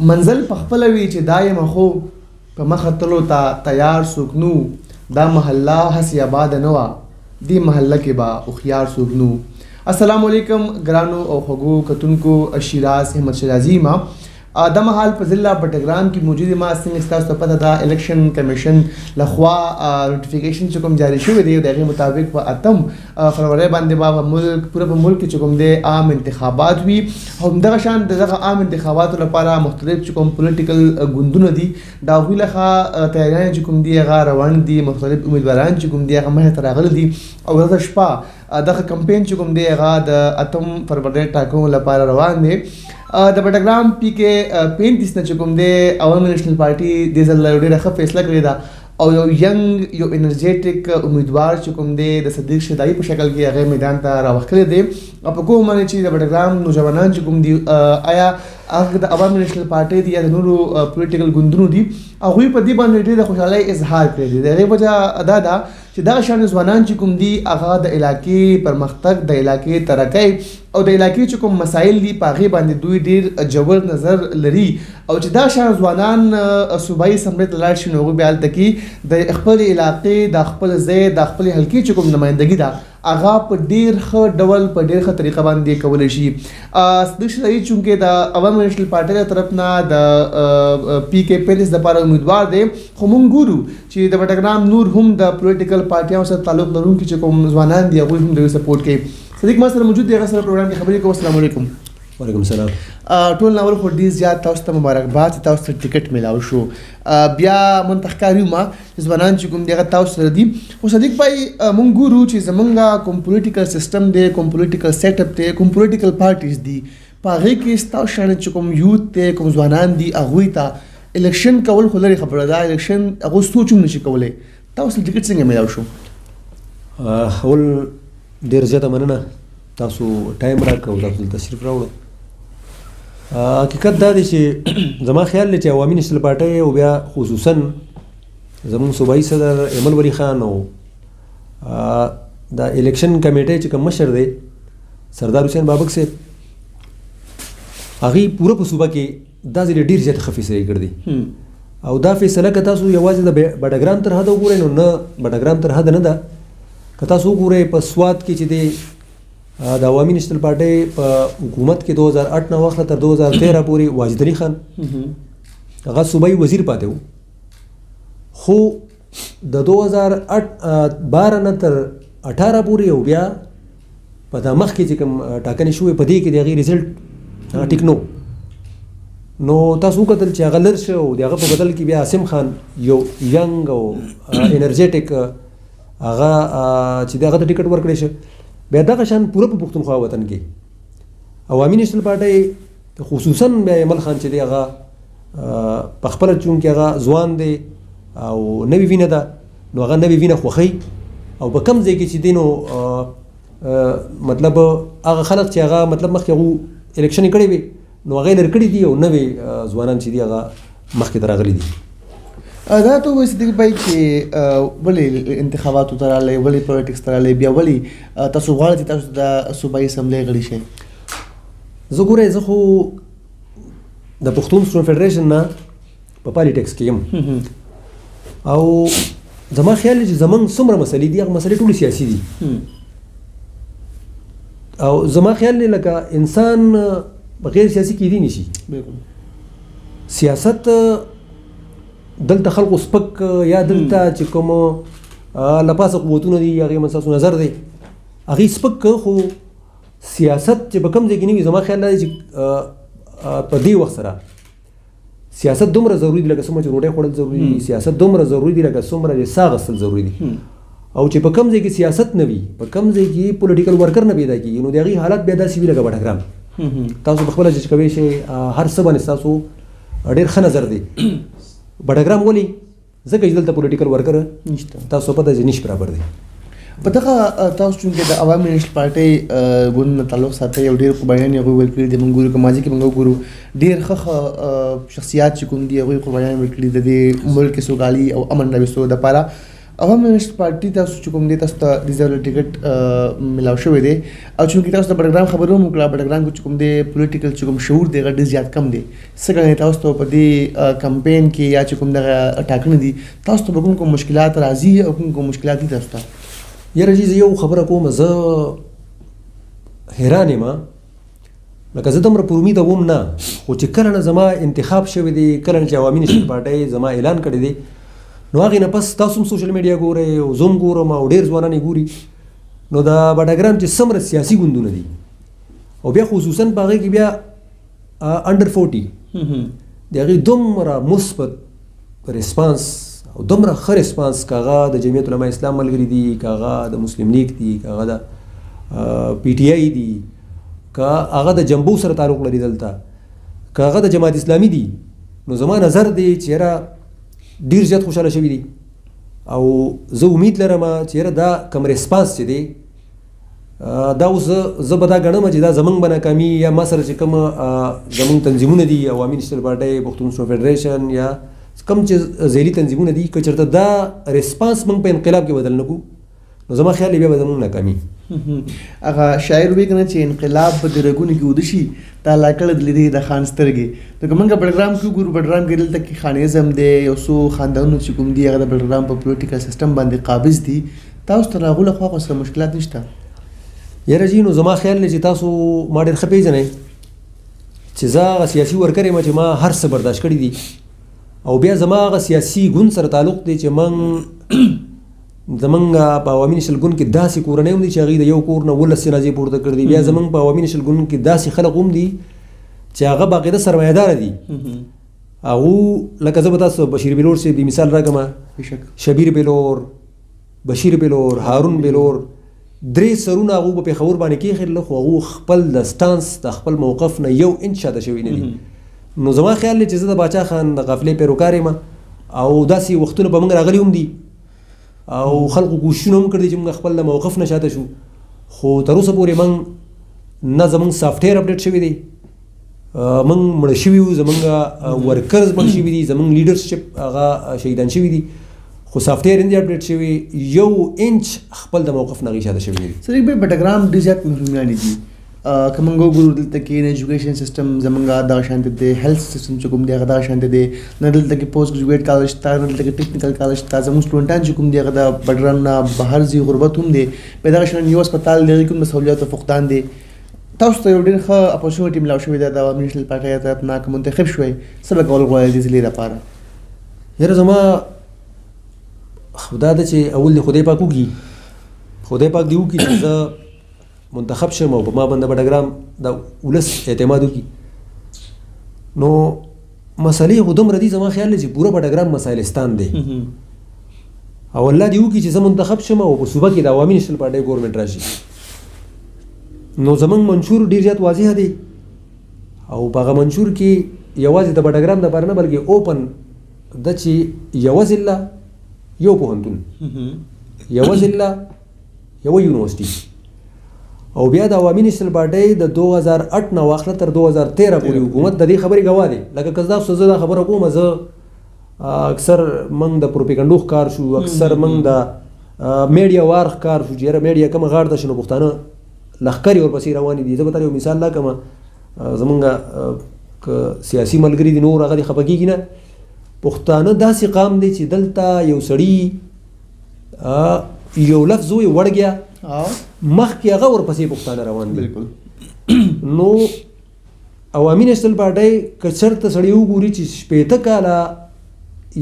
منزل په خپله وي چې دا یم خو په مخه تلو ته تیار څوک نو دا محله هسې آباده نه وه دې محله کې به هوښیار څوک نو. السلام علیکم ګرانو او خوږو کتونکو شیراز احمد شیرازي ما دا مهال په ضلع بټګرام کې موجود ما څنګه ستاسو ته پته ده الیکشن کمیشن لخوا نوټیفیکیشن چې کوم جاری شوی دی د هغې مطابق په 8 فروری باندې به ملک پوره په ملک کې چې کوم دی عام انتخابات وي او همدغه شان دغه عام انتخاباتو لپاره مختلف چې کوم پولیټیکل ګوندونه دي د هغوی لخوا تیاریان چې کوم دي هغه روان دي مختلف امیدواران چې کوم دي هغه مخې ته راغلي دي او ورځ شپه دغه کمپین چې کوم دی هغه د 8 فروری ټاکنو لپاره روان دی. د بټګرام پی کې 35 نه چې کوم دی عوامي نیشنل پارټي دې ځل ډېره ښه فیصله کړې ده او یو ینګ یو انرژیټک امیدوار چې کوم دی د صدیق شیدایي په شکل کې هغې میدان ته راوښکلی دی او په کوم باندې چې د بټګرام نوجوانان چې کوم دي آیا هغه د عوامي نیشنل پارټي دي یا د نورو پولیټیکل ګوندونو دي هغوی په دې باندې ډېره خوشحالۍ اظهار کړی دی. د هغې وجه دا ده چې دغه شان ځوانان چې کوم دي هغه د علاقې پرمختګ د علاقې ترقۍ او د علاقې چې کوم مسایل دي په هغې باندې دوی ډېر جوړ نظر لري او چې دا شان ځوانان صوبایي اسمبلۍ ته لاړ شي نو هغوی بیا هلته کې د خپلې علاقې د خپل ځای د خپلې حلقې چې کوم نمایندګي ده هغه په ډېر ښه ډول په ډېر ښه طریقه باندې کولی شي. صدیق شیدایي چونکې د عوامي نیشنل پارټۍ له طرف نه د پی کې 35 دپاره امیدوار دی خو موږ ګورو چې د بټګرام نور هم د پولیټیکل پارټیانو سره تعلق لرونکي چې کوم ځوانان دي هغوی هم د دوی سپورټ کوي. صدیق ما سره موجود دی هغه سره پروګرام کې خبرې کوو. السلام علیکم. وعلیکم السلام. ټول ناول خو ډېر زیات تاسو ته مبارکباد چې تاسو ته ټکټ میلاو شو. بیا منتخکار یو ما چې ځوانان چې کوم دی هغه تاسو سره دي خو صدیق بھائی موږ ګورو چې زمونږ کوم پولیټیکل سیسټم دی کوم پولیټیکل سیټ اپ دی کوم پولیټیکل پارټیز دي په هغې کې ستاسو شان چې کوم یوت دی کوم ځوانان دي هغوی ته الیکشن کول خو لرې خبره ده الیکشن هغوی سوچ هم نشي کولی. تاسو ته ټکټ څنګه میلاو شو؟ اول ډېر زیاته مننه تاسو ټایم راکړو تاسو تشریف راوړو. حقیقت دا دی چې زما خیال دی چې عوامي نیشنل پارټۍ او بیا خصوصا زموږ صوبایي صدر ایمل ولی خان او د الیکشن کمیټۍ چې کوم مشر دی سردار حسین بابک صاحب هغوی پوره په صوبه کې دا ځل ډېر زیات ښه فیصلې کړي دي او دا فیصله که تاسو یوازې د بټګرام تر حده وګورئ نو نه بټګرام تر حده نه ده. که تاسو وګورئ په سوات کې چې دی د عوامي نیشنل پارټۍ په حکومت کې 2008 نه واخله تر 2013 پورې واجد علي خان هغه صوبایي وزیر پاتې و خو د 2012 نه تر 18 پورې او بیا په دا مخکې چې کوم ټاکنې شوې په دې کې د هغې رزلټ ټیک نو تاسو وکتل چې هغه لر شه او د هغه په بدل کې بیا عاصم خان یو ینګ او انرژیټک هغه چې د هغه ته ټکټ ورکړی شه بیا دغه شان پوره په پښتونخوا وطن کې عوامي نیشنل پارټۍ خصوصا بیا ایمل خان چې دی هغه په خپله چونکې هغه ځوان دی او نوې وینه ده نو هغه نوې وینه خوښوي او په کم ځای کې چې دی نو مطلب هغه خلک چې هغه مطلب مخکې هغو الیکشن یې کړی وي نو هغه یې لرې کړي دي او نوې ځوانان چې دي هغه مخکې ته راغلي دي. دا ته وایي صدیق بھائی چې ولې انتخاباتو ته راغلی ولې پولیټکس ته راغلی بیا ولې تاسو غواړئ چې تاسو د صوبایي اسمبلۍ غړي شئ؟ زه ګورئ زه خو د پښتون سټوډنټ فیډریشن نه په پالیټکس کې یم او زما خیال دی چې زموږ څومره مسلې دي هغه مسلې ټولې سیاسي دي او زما خیال دی لکه انسان بغیر سیاسي کیدی نشي. سیاست دلته خلکو سپک یا دلته چې کوم لپاسه قوتونه دي هغې مساسو نظر دی هغې سپک خو سیاست چې په کوم ځای کې نه وي زما خیال دا دی چې په دې وخت سره سیاست دومره ضروري دي لکه څومره چې ډوډۍ خوړل ضروري دي سیاست دومره ضروري دي لکه څومره چې ساه اخیستل ضروري دي او چې په کوم ځای کې سیاست نه وي په کوم ځای کې پولیټیکل ورکر نه پیدا کېږي نو د هغې حالت بیا داسې وي لکه بټګرام تاسو په خپله جج کوی شئ هر څه باندې ستاسو ډېر ښه نظر دی. بټګرام ولې ځکه چې دلته پولیټیکل ورکر نشته تاسو پته چې نشي برابر دی. په دغه تاسو چونکې د عوامي نیشنل پارټۍ ګوند نه تعلق ساتئ او ډېر قربانیان یې هغوی ورکړي دي موږ ګورو که ماضي کې موږ وګورو ډېر ښه شخصیات چې کوم دي هغوی قربانیان ورکړي د دې ملک سوکالي او امن راوستلو دپاره عوام کمیونست پارټي تاسو چې کوم دی تاسو ته ریزرو ټیکټ ملاو شوی دی او چې تاسو د بډګرام خبرو مو کړه بډګرام چې کوم دی پولیټیکل چې کوم شعور دی غډ زیات کم دی څنګه تاسو ته په دې کمپاین کې یا چې کوم دغه ټاکنې دي تاسو ته کوم مشکلات راځي او کوم مشکلات دي تاسو ته یاره جی یو خبره کوم زه حیران یم لکه زه دومره پر امید وم نه خو چې کله نه زما انتخاب شوی دی کله نه چې عوامي نېشنل پارټۍ زما اعلان کړی دی نو هغې نه پس تاسو هم سوشل میډیا ګورئ او زه هم ګورم او ډېر ځوانان یې ګوري نو د بډګرام چې څومره سیاسي ګوندونه دي او بیا خصوصا په هغې کې بیا انډر 40 د هغې دومره مثبت ریسپانس او دومره ښه ریسپانس که هغه د جمعیت علماء اسلام ملګري دي که هغه د مسلم لیگ دي که هغه د پی ټي آی دي که هغه د جنبو سره تعلق لري دلته که هغه د جماعت اسلامي دي نو زما نظر دی چې یاره ډیر زیات خوشحاله شوي دي او زه امید لرم چې یاره دا کم ریسپانس چې دی دا اوس زه به دا ګڼم چې دا زمونږ به ناکامي یا ما سره چې کوم زمونږ تنظیمونه دي عوامي نېشنل پارټۍ پښتون فیډریشن یا کم چې ذیلي تنظیمونه دي که چېرته دا ریسپانس موږ په انقلاب کې بدل نه کړو نو زما خیال بیا به زمونږ ناکامي هغه شاعر وایي که نه چې انقلاب به د رګونو کې وده شي دا لا کړه د لیدې د خان سترګې نو که موږ بډګرام کې وګورو بډګرام کې دلته کې خانیزم دی یو څو خاندانونه چې کوم دي هغه د بډګرام په پولیټیکل سیسټم باندې قابض دي تاسو ته هغو له خوا خو سره مشکلات نشته یاره جي نو زما خیال دی چې تاسو ما ډېر ښه پېژنئ چې زه هغه سیاسي ورکر یم چې ما هر څه برداشت کړي دي او بیا زما هغه سیاسي ګوند سره تعلق دی چې زمونږ په عوامي نېشنل ګوند کې داسې کورنۍ هم دي چې هغوی د یو کور نه 19 جنازې پورته کړي دي بیا زمونږ په عوامي نېشنل ګوند کې داسې خلک هم دي چې هغه باقاعده سرمایه‌داره دي هغو لکه زه به تاسو بشیر بلور صاحب د مثال راکړم شبیر بلور بشیر بلور هارون بلور 3 سرونه هغو په پېښور باندې کېښودل خو هغو خپل د سټانس د خپل موقف نه یو انچ شاته شوي نه دي نو زما خیال دی چې زه د باچا خان د قافلې پیروکار یم او داسې وختونه په موږ راغلي هم دي او خلکو کوششونه هم کړي چې موږ خپل د موقف نه شاته شو خو تر اوسه پورې موږ نه زموږ سافټویر اپډیټ شوی دی موږ مړه شوي یو زموږ ورکرز مړه شوي دي زموږ لیډرشپ هغه شهیدان شوي دي خو سافټویر نه دی اپډیټ شوی یو انچ خپل د موقف نه هغې شاته شوي دي صدیق بھائی بډګرام ډېر زیات محرومیان دي که موږ وګورو دلته کې ایجوکیشن سیسټم زموږ دغه شانته دی هیلث سیسټم چې کوم دی هغه دغه شانته دی نه دلته کې پوسټ ګریجویټ کالج شته نه دلته کې ټیکنیکل کالج شته زموږ سټوډنټان چې کوم دی هغه د بډګرام نه بهر ځي غربت هم دی په دغه شان یو هسپتال دی هغې کوم سهولیاتو فقدان دی تاسو ته یو ډېر ښه اپورچونټي ملاو شوې ده د عوامي نېشنل پارټۍ طرف نه که منتخب شوی څه به کول غواړئ دې ضلعې لپاره یاره زما دا ده چې اول د خدای پاک وکړي خدای پاک دې وکړي چې زه منتخب شم او په ما باندې بډګرام د ولس اعتماد وکړي نو مسلې خو دومره دي زما خیال دی چې پوره بډګرام مسایلستان دی او الله دې وکړي چې زه منتخب شم او په صوبه کې د عوامي نېشنل پارټۍ ګورنمنټ راشي نو زمونږ منشور ډېر زیات واضح دی او په هغه منشور کې یوازې د بډګرام دپاره نه بلکې اوپن ده چې یوه ضلع یو پوهنتون یوه ضلع یوه یونیورسټي او بیا د عوامي نېشنل پارټۍ د 2008 نه واخله تر 2013 پورې حکومت د دې خبرې ګواه دی لکه که تاسو زه دا خبره کوم زه اکثر موږ د پروپیګنډو ښکار شو اکثر موږ د میډیا وار ښکار شو چې یاره میډیا کومه غاړه ته شي نو پښتانه لښکرې ورپسې روانې دي زه به تا یو مثال راکړم زمونږ که سیاسي ملګري دي نور هغه دې خفه کېږي نه پښتانه داسې قام دی چې دلته یو سړي یو لفظ وایي وړ گیا مخکې هغه ورپسې پښتانه روان دي نو عوامي نېشنل پارټۍ که چېرته سړی وګوري چې 15 کاله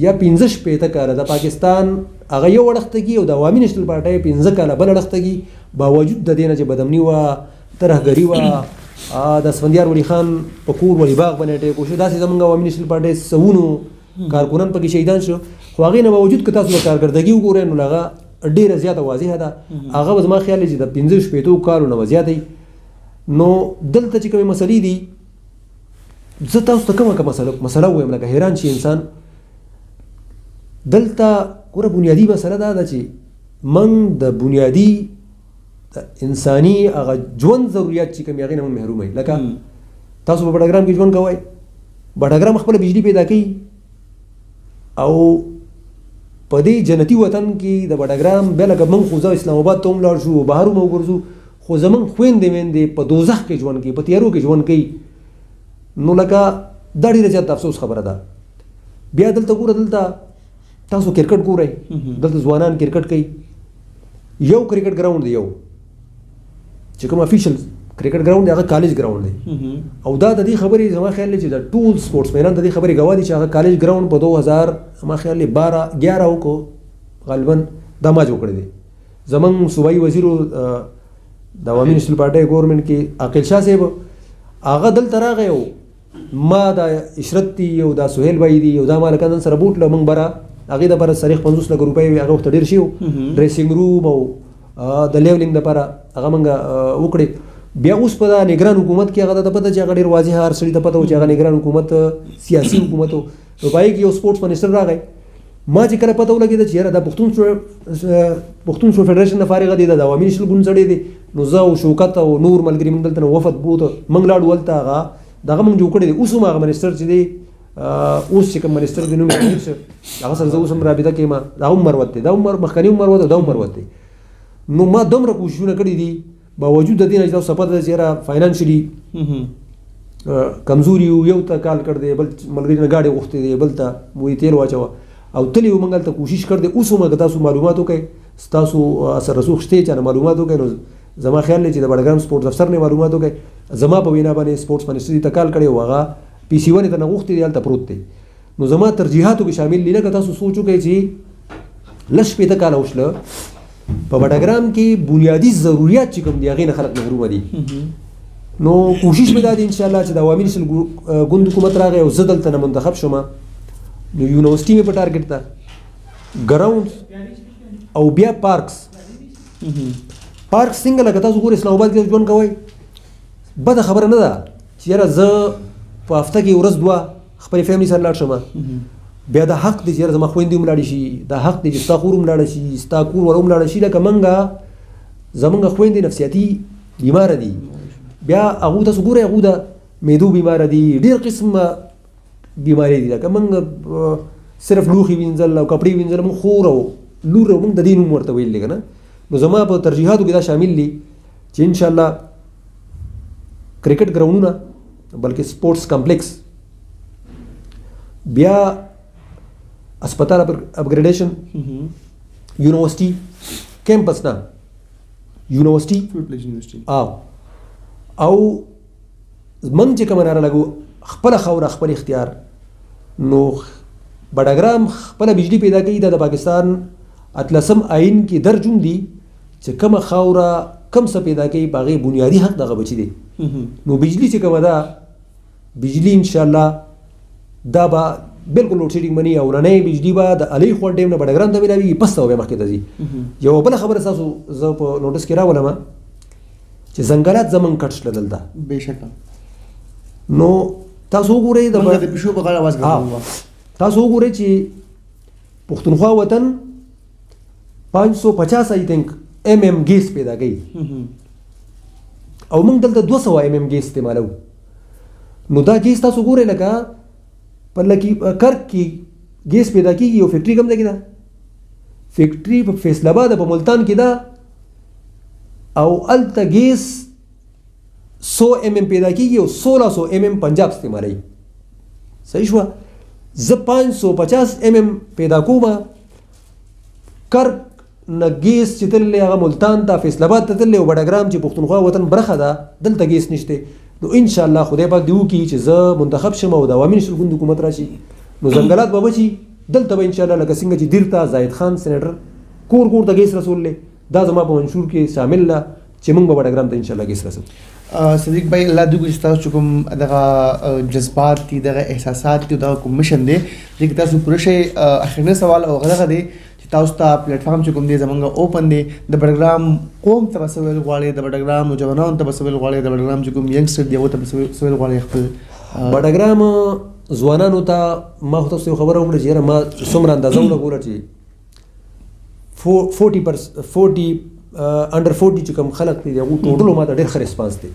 یا 15 کاله د پاکستان هغه یو اړخته او د عوامي نېشنل پارټۍ 15 کاله بل اړخته باوجود د دې نه چې بدامني وه ترهګري وه د اسفندیار ولی خان په کور ولی باغ باندې اټیک وشو داسې زموږ عوامي نېشنل پارټۍ سوونو کارکنان پکې شهیدان شو خو هغې نه باوجود که تاسو د کارکردګي وګورئ نو هغه ډېره زیاته واضحه ده هغه به زما خیال دی چې د 15 کالو نه به زیاته نو دلته چې کومې مسلې دي زه تاسو ته کومه مسله ووایم لکه حیران شي انسان دلته ګوره بنیادي مسله دا ده چې موږ د بنیادي انساني هغه ژوند ضرورت چې کوم هغې نه موږ محروم یو لکه تاسو په بډګرام کې ژوند کوئ بډګرام خپله بجلي پیدا کوي او په دې جنتی وطن کې د بډګرام بیا لکه موږ خو ځو اسلام آباد ته هم لاړ شو بهر هم وګرځو خو زموږ خویندې میندې په دوزخ کې ژوند کوي په تیارو کې ژوند کوي نو لکه دا ډېره زیاته افسوس خبره ده. بیا دلته ګوره دلته تاسو کرکټ ګورئ دلته ځوانان کرکټ کوي یو کرکټ ګراوند دی یو چې کوم افیشل کرکټ ګراوند دی هغه کالج ګراوند دی او دا د دې خبرې زما خیال دی چې د ټول سپورټس مینان د دې خبرې ګواه دي چې هغه کالج ګراوند په 2000 زما خیال دی 11 کو غالبا دا ما جوړ کړی دی. زمونږ صوبایي وزیر د عوامي نېشنل پارټۍ ګورنمنټ کې عاقل شاه صاحب هغه دلته راغی او ما دا عشرت دی او دا سهیل بھائی دی او دا ما لکه نن سره بوټله موږ بره هغې دپاره صریح 50 لک روپۍ هغه وخت ډېر شي و ډریسنګ روم او د لیولینګ دپاره هغه موږ وکړې. بیا اوس په دا نګران حکومت کې هغه ته پته چې هغه ډېر واضح هر سړي ته پته و چې هغه نګران حکومت سیاسي حکومت و نو په هغې کې یو سپورټس منسټر راغی ما چې کله پته ولګېده چې یاره دا پښتون فیډریشن نه فارغه دی دا د عوامي نېشنل ګوند سړی دی نو زه او شوکت او نور ملګري موږ دلته وفد بوته موږ لاړو هلته هغه دغه موږ جوړ کړی دی. اوس هم هغه منسټر چې دی اوس چې کوم منسټر دی نوم یې امیر شه هغه سره زه اوس هم رابطه کې ما دا هم مروت دی دا هم مخکني هم مروت دا هم مروت دی. نو ما دومره کوششونه کړي دي باوجود د دې نه چې تاسو پته ده چې یاره فاینانشلي کمزوري یو ته کال کړ دی بل ملګري نه ګاډۍ غوښتې دی بل ته وایي تیل واچوه او تلي وو موږ هلته کوشش کړی دی. اوس هم که تاسو معلومات وکړئ ستاسو اثر رسوخ شته چا نه معلومات وکړئ نو زما خیال دی چې د بډګرام سپورټس افسر نه معلومات وکړئ زما په وینا باندې سپورټس منسټري ته کال کړی و هغه PC 1 ته نه غوښتې دی هلته پروت دی. نو زما ترجیحاتو کې شامل دي لکه تاسو سوچ وکړئ چې لس شپېته کاله وشله په بډګرام کې بنیادي ضروریات چې کوم دي هغې نه خلک محرومه دي. نو کوشش مې دا دی انشاءالله چې د عوامي نېشنل ګوند حکومت راغی او زه دلته نه منتخب شوم نو یونیورسټي مې په ټارګټ ده ګراوند او بیا پارکس څنګه لکه تاسو ګورئ اسلام آباد کې ژوند کوئ بده خبره نه ده چې یاره زه په هفته کې ورځ دوه خپلې فیملي سره لاړ شم بیا دا حق دی چې یاره زما خویندې هم لاړې شي دا حق دی چې ستا خور هم لاړه شي ستا کور والا هم لاړه شي لکه زمونږ خویندې نفسیاتي بیماره دي بیا هغو تاسو ګورئ هغو د معدو بیماره دي ډېر قسمه بیماری دي لکه موږ صرف لوښي وینځل او کپړې وینځل موږ خور او لور او موږ د دې نوم ورته ویل دی که نه. نو زما په ترجیحاتو کې دا شامل دي چې انشاءالله کرکټ ګراوندونه بلکې سپورټس کمپلیکس بیا اسپتال اپګریډیشن یونیورسټي کیمپس نه یونیورسټي او موږ چې کومه ناره لګو خپله خاوره خپل اختیار نو بډګرام خپله بجلی پیدا کوي دا د پاکستان 18 آئین کې درج هم دي چې کومه خاوره کم څه پیدا کوي په هغې بنیادي حق دغه بچي دی. نو بجلی چې کومه ده بجلی انشاءالله دا به بالکل لوډ شیډینګ مني او ننۍ بجلی به د علي خوړ ډیم نه بډګرام ته میلاویږي پس ته به مخکې ته ځي. یوه بله خبره ستاسو زه په نوټس کې راولم چې ځنګلات زمونږ کټ شله دلته بېشکه نو تاسو وګورئ تاسو وګورئ چې پښتونخوا وطن 550 آئی تھنک گیس پیدا کوي او موږ دلته 200 گیس استعمالو. نو دا گیس تاسو ګورئ لکه په کرک کې گیس پیدا کېږي یو فیکټري کوم ځای کې ده فیکټري په فیصل آباد په ملتان کې ده او هلته گیس 100 پیدا کېږي او 1600 پنجاب استعمالوي. صحیح شوه زه 550 پیدا کوم کرک نه ګیس چې تللی هغه ملتان ته فیصل آباد ته تللی او بډګرام چې پښتونخوا وطن برخه ده دلته ګیس نشته. نو انشاءالله خدای پاک دې وکړي چې زه منتخب شم او د عوامي نېشنل ګوند حکومت راشي نو ځنګلات به بچي دلته به انشاءالله لکه څنګه چې دیر ته زاهد خان سینیټر کور کور ته ګیس رسوللی دا زما په منشور کې شامل ده چې موږ به بډګرام ته انشاءالله ګیس رسو. صدیق بھائی الله دې وکړي چې تاسو کوم دغه جذبات دي دغه احساسات دي دغه کوم مشن دی چې تاسو پوره شئ. اخرنی سوال او هغه دی چې تاسو ته پلیټفارم چې کوم دی زمونږ اوپن دی د بډګرام قوم ته به څه ویل غواړئ د بډګرام نوجوانانو ته به څه ویل غواړئ د بډګرام چې کوم ینګسټر دی هغو ته به څه ویل غواړئ خپل بډګرام ځوانانو ته ما خو تاسو یو خبره وکړه چې یاره ما څومره اندازه ولګوله چې 40 انډر 40 چې کوم خلک دي هغو ټوټلو ما ته ډېر ښه ریسپانس دی.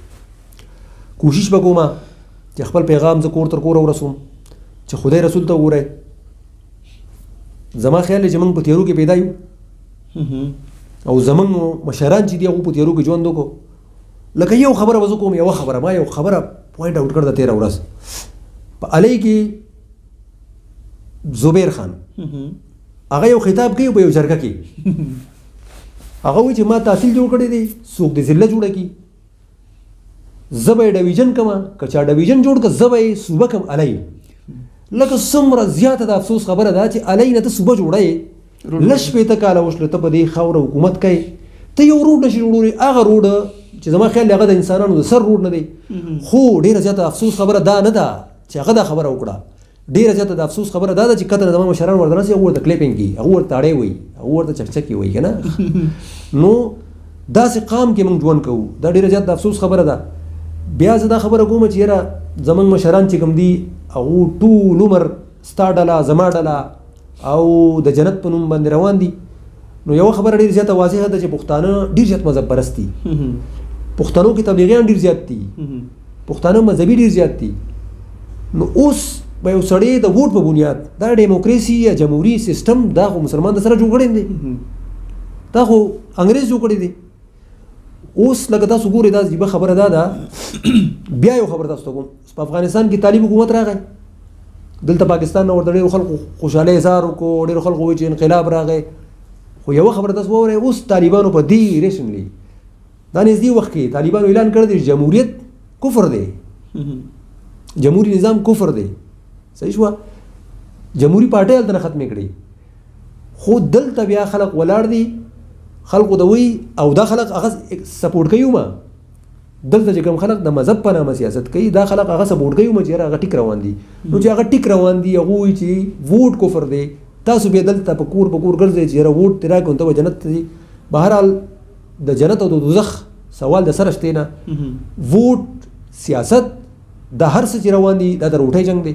کوشش به کومه چې خپل پیغام زه کور تر کوره ورسوم چې خدای رسول ته وګورئ زما خیال دی چې موږ په تیارو کې پیدا یو او زمونږ مشران چې دي هغو په تیارو کې ژوند وکړو. لکه یو خبره به زه کوم، یوه خبره ما یو خبره پوینټ آوټ کړه د تېره ورځ په الی کې زبیر خان هغه یو خطاب کوي په یو جرګه کې هغه وایي چې ما تحصیل جوړ کړی دی، څوک د ضلع جوړه کړي، زه به یې ډویژن کومه، که چا ډویژن جوړ کړه زه به یې صوبه کړم الی. لکه څومره زیاته د افسوس خبره ده چې الی نه ته صوبه جوړه یې، لږ شپېته کاله وشله ته په دې خاوره حکومت کوې، ته یو روډ نشي جوړولی. هغه روډ چې زما خیال دی هغه د انسانانو د سر روډ نه دی، خو ډېره زیاته افسوس خبره دا نه ده چې هغه دا خبره وکړه. ډېره زیاته د افسوس خبره دا ده چې کته زما مشران ورته راسي، هغه ورته کلیپینګ کوي، هغه ورته اړې وایي، هغه ورته چکچکې وایي که نه. نو داسې قام کې موږ ژوند کوو، دا ډېره زیاته د افسوس خبره ده. بیا زه دا خبره کوم چې یاره زموږ مشران چې کوم دي هغو ټول عمر ستا ډله زما ډله او د جنت په نوم باندې روان دي. نو یوه خبره ډېر زیاته واضحه ده چې پښتانه ډېر زیات مذهب پرست دي، پښتنو کې تبلیغیان ډېر زیات دي، پښتانه مذهبي ډېر زیات دي. نو اوس به یو سړی د ووټ په بنیاد دا ډیموکراسي یا جمهوري سیستم دا خو مسلمان د سره جوړ کړی دی، دا خو انګریز جوړ کړی دی. اوس لکه تاسو ګورئ دا عجیبه خبره دا ده. بیا یو خبره تاسو ته کوم، په افغانستان کې طالب حکومت راغی، دلته پاکستان نه ورته ډېرو خلکو خوشحالۍ اظهار وکړو، ډېرو خلکو وایي چې انقلاب راغی. خو یوه خبره تاسو واورئ، اوس طالبانو په دې ریسنټلی دا نږدې وخت کې طالبانو اعلان کړی دی جمهوریت کفر دی، جمهوري نظام کفر دی. صحیح شوه، جمهوري پارټۍ هلته نه ختمې کړي. خو دلته بیا خلک ولاړ دي، خلکو ته وایي او دا خلک هغه سپورټ کوي ما دلته چې کوم خلک د مذهب په نامه سیاست کوي، دا خلک هغه سپورټ کوي ما چې هغه ټیک روان دي. نو چې هغه ټیک روان دي هغه وایي چې ووټ کفر دی، تاسو بیا دلته په کور ګرځئ چې یاره ووټ دې راکړو ته به جنت ته ځي. بهرحال د جنت او د دوزخ سوال د سره شته نه. ووټ سیاست د هر څه چې روان دي دا د روټۍ جنګ دی.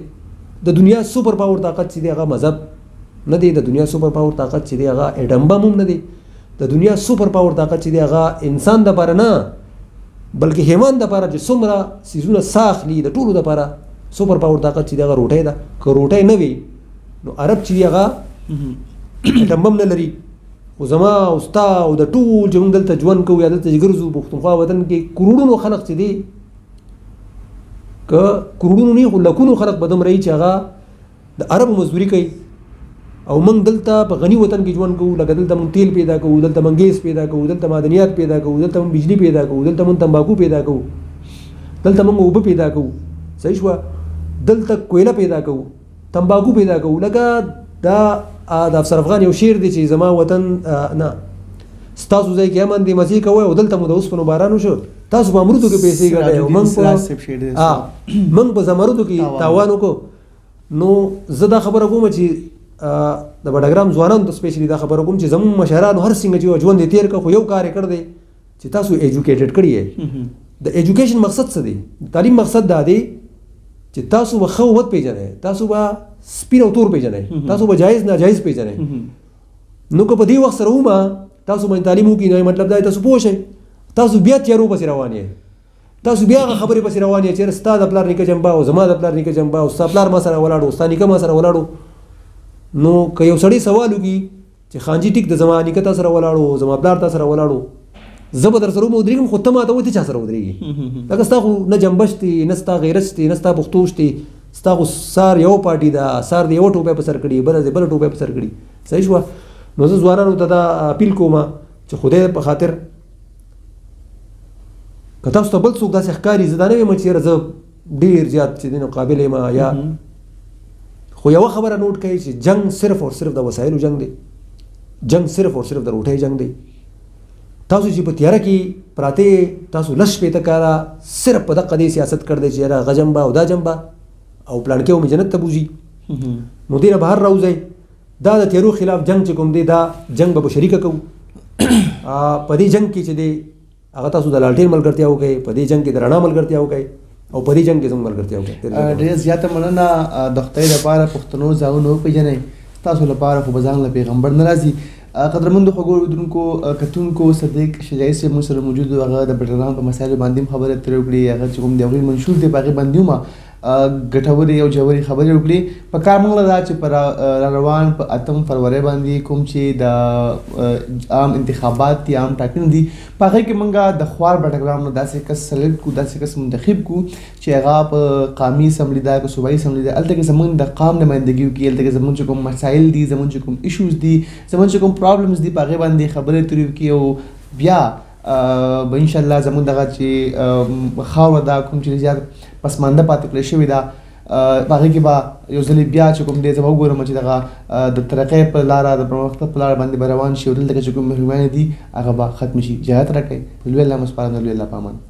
د دنیا سوپر پاور طاقت چې دی هغه مذهب نه دی، د دنیا سوپر پاور طاقت چې دی هغه اټم بم هم نه دی، د دنیا سوپر پاور طاقت چې دی هغه انسان دپاره نه بلکې حیوان دپاره چې څومره څیزونه ساخلي د ټولو دپاره سوپر پاور طاقت چې دی هغه روټۍ ده. که روټۍ نه وي نو عرب چې دی هغه اټم بم نه لري. خو زما او ستا او د ټول چې موږ دلته ژوند کوو یا دلته چې ګرځو پښتونخوا وطن کې کروڑونو خلک چې دی، که کروڑونو نه خو لکونو خلک به دومره وي چې هغه د عربو مزدوري کوي او موږ دلته په غني وطن کې ژوند کوو. لکه دلته موږ تیل پیدا کوو، دلته موږ ګیس پیدا کوو، دلته معدنیات پیدا کوو، دلته موږ بجلی پیدا کوو، دلته موږ تمباکو پیدا کوو، دلته موږ اوبه پیدا کوو. صحیح شوه، دلته کویله پیدا کوو، تمباکو پیدا کوو. لکه دا د افسر افغان یو شعر دی چې زما وطن نه ستاسو ځای کې امن دی مزې کوئ او دلته مو د اوسپنو باران وشو، تاسو په امرودو کې پیسې ګټئ او موږ په زمرودو کې تاوان وکړو. نو زه دا خبره کوم چې د بډګرام ځوانانو ته سپیشلی دا خبره کوم چې زموږ مشرانو هر څنګه چې ژوند یې تېر کړ خو یو کار یې کړی دی چې تاسو ایجوکیټډ کړي یې. د ایجوکیشن مقصد څه دی؟ تعلیم مقصد دا دی چې تاسو به ښه وخت پېژنئ، تاسو به سپین او تور پېژنئ، تاسو به جایز ناجایز پېژنئ. نو که په دې وخت سره ومه تاسو باندې تعلیم وکړي نو مطلب دا دی تاسو پوه شئ، تاسو بیا تیارو پسې روان یې، تاسو بیا هغه خبرې پسې روان یې چې ستا د پلار نیکه جنبه او زما د پلار نیکه جنبه او ستا پلار ما سره ولاړو، ستا نیکه ما سره ولاړو. نو که یو سړی سوال وکړي چې خانجي ټیک د زما نیکه تا سره ولاړو، زما پلار تا سره ولاړو، زه به در سره ودرېږم خو ته ماته وایې ته چا سره ودرېږي؟ لکه ستا خو نه جنبه شتې، نه ستا غیرت شتې، نه ستا پښتو شتې، ستا خو سار یو پارټي ده، سار د یوه ټوپۍ په سر کړي، بله د بله ټوپۍ په سر کړي. صحیح شوه. نو زه ځوانانو ته دا اپیل کوم چې خدای په خاطر که تاسو ته بل څوک داسې ښکاري، زه دا نه وایم چې یاره زه ډېر زیات چې دی نو قابل یم یا، خو یوه خبره نوټ کړئ چې جنګ صرف او صرف د وسایلو جنګ دی، جنګ صرف او صرف د روټۍ جنګ دی. تاسو چې په تیاره کې پراته تاسو لږ شپېته کاله صرف په دقه دې سیاست کړی چې یاره هغه جنبه او دا جنبه او پلانکې مې جنت ته بوځي، نو دې نه بهر راوځئ. دا د تیارو خلاف جنګ چې کوم دی دا جنګ به شریکه کوو. په دې جنګ کې چې دی هغه تاسو د لالټین ملګرتیا وکړئ، په دې جنګ کې د رڼا ملګرتیا وکړئ او په دې جنګ کې زموږ ملګرتیا وکړئ. ډېره زیاته مننه. د خدای لپاره پښتنو ځایونه وپېژنئ، ستاسو لپاره خو به ځان له پیغمبر نه راځي. قدرمندو خوږو اورېدونکو کتونکو صدیق شجاعي صاحب موږ سره موجود و، هغه د بډګرام په مسایلو باندې هم خبرې اترې وکړې، هغه چې کوم د هغوی منشور دی په هغې باندې هم ګټورې او ژورې خبرې وکړي. په کار موږ له دا چې په روان په 8 فروری باندې کوم چې د عام انتخابات دي، عام ټاکنې دي، په هغې کې موږ د خوار بټګرام نه داسې کس سلیکټ کړو، داسې کس منتخب کړو چې هغه په قامي اسمبلي ده، په صوبایي اسمبلي ده، هلته کې زموږ د قام نمایندګي وکړي، هلته کې زموږ چې کوم مسایل دي، زموږ چې کوم ایشوز دي، زموږ چې کوم پرابلمز دي، په هغې باندې خبرې اترې وکړي. او بیا به انشاءالله زموږ دغه چې خاوره ده کوم چې زیات پسمانده پاتې کړې شوې ده، په هغې کې به یو ځلې بیا چې کوم دی زه به وګورم چې دغه د ترقۍ په لاره، د پرمختګ په لاره باندې به روان شي، او دلته چې کوم محرومیانې دي هغه به ختم شي. اجازت راکړئ. په لوی الله مو سپارم، د لوی الله په امان.